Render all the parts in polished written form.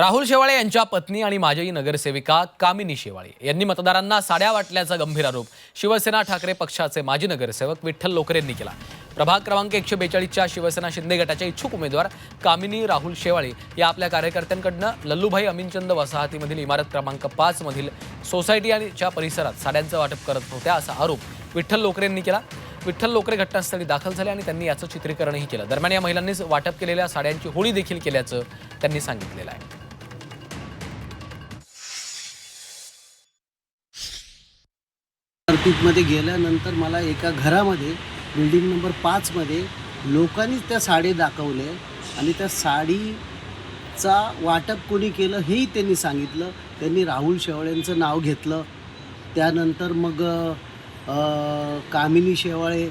राहुल शेवाळे यांच्या पत्नी आणि माजी नगरसेविका कामिनी शेवाळे यांनी मतदारांना साड्या वाटल्याचा गंभीर आरोप शिवसेना ठाकरे पक्षाचे माजी नगरसेवक विठ्ठल लोकरेंनी केला। प्रभाग क्रमांक 142च्या शिवसेना शिंदे गटाच्या इच्छुक उमेदवार कामिनी राहुल शेवाळे या आपल्या कार्यकर्त्यांकडून लल्लूभाई अमीनचंद वसाहतीमधील इमारत क्रमांक 5 मधील सोसायटी आणि च्या परिसरात साड्यांचं वाटप करत होत्या असा आरोप विठ्ठल लोकरेंनी केला। विठ्ठल लोकरे घटनास्थळी दाखल झाले आणि त्यांनी याचं चित्रीकरणही केलं। दरम्यान या महिलांनीच वाटप केलेल्या साड्यांची होळी देखील केल्याचं त्यांनी सांगितलेलं आहे। मध्ये गेल्यानंतर मला एका घरामध्ये बिल्डिंग नंबर 5 मध्ये लोकांनीच त्या साडी दाखवले आणि त्या साडीचा वाटप कोणी केलं हेही त्यांनी सांगितलं। त्यांनी राहुल शेवाळेंचं नाव घेतलं। त्यानंतर मग कामिनी शेवाळे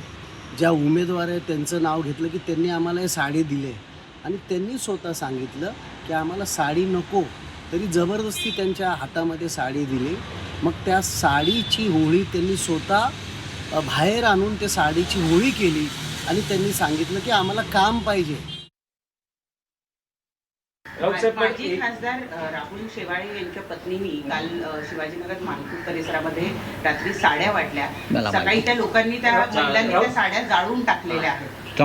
ज्या उमेदवार आहेत त्यांचं नाव घेतलं की त्यांनी आम्हाला हे साडी दिले आणि त्यांनी स्वतः सांगितलं की आम्हाला साडी नको, तरी जबरदस्ती त्यांच्या हातामध्ये साडी दिली। मग त्या साडीची होळी त्यांनी स्वतः बाहेर आणून त्या साडीची होळी केली आणि त्यांनी सांगितलं की आम्हाला काम पाहिजे। माजी खासदार राहुल शेवाळे यांच्या पत्नींनी काल शिवाजीनगर मानपूर परिसरामध्ये रात्री साड्या वाटल्या। सकाळी त्या लोकांनी त्या महिलांनी त्या साड्या जाळून टाकलेल्या आहेत।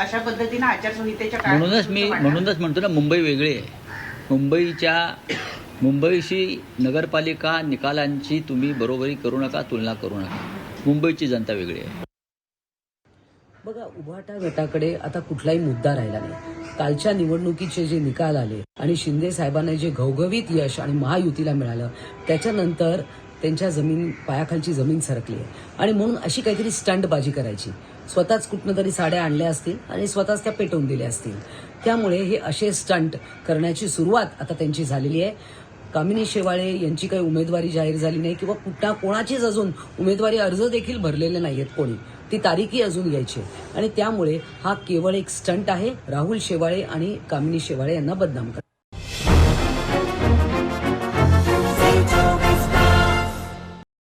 अशा पद्धतीनं आचारसंहितेच्या काळात म्हणूनच म्हणतो ना, मुंबई वेगळी आहे। मुंबईशी नगरपालिका निकालांची तुम्ही बरोबरी करू नका, तुलना करू नका। मुंबईची जनता वेगळी आहे। बघा, उभाटा गटाकडे आता कुठलाही मुद्दा राहिला नाही। कालच्या निवडणुकीचे जे निकाल आले आणि शिंदे साहेबांना जे घवघवीत यश आणि महायुतीला मिळालं, त्याच्यानंतर त्यांच्या पायाखालची जमीन सरकली आणि म्हणून अशी काहीतरी स्टंटबाजी करायची। स्वतःच कुठनं तरी साड्या आणल्या असतील आणि स्वतःच त्या पेटवून दिल्या असतील। त्यामुळे हे असे स्टंट करण्याची सुरुवात आता त्यांची झालेली आहे। कामिनी शेवाळे यांची काही उमेदवारी जाहीर झाली नाही किंवा कोणाचीच अजून उमेदवारी अर्ज देखील भरलेले नाहीयेत कोणी, ती तारीखही अजून यायची आणि त्यामुळे हा केवळ एक स्टंट आहे राहुल शेवाळे आणि कामिनी शेवाळे यांना बदनाम करण्याचा।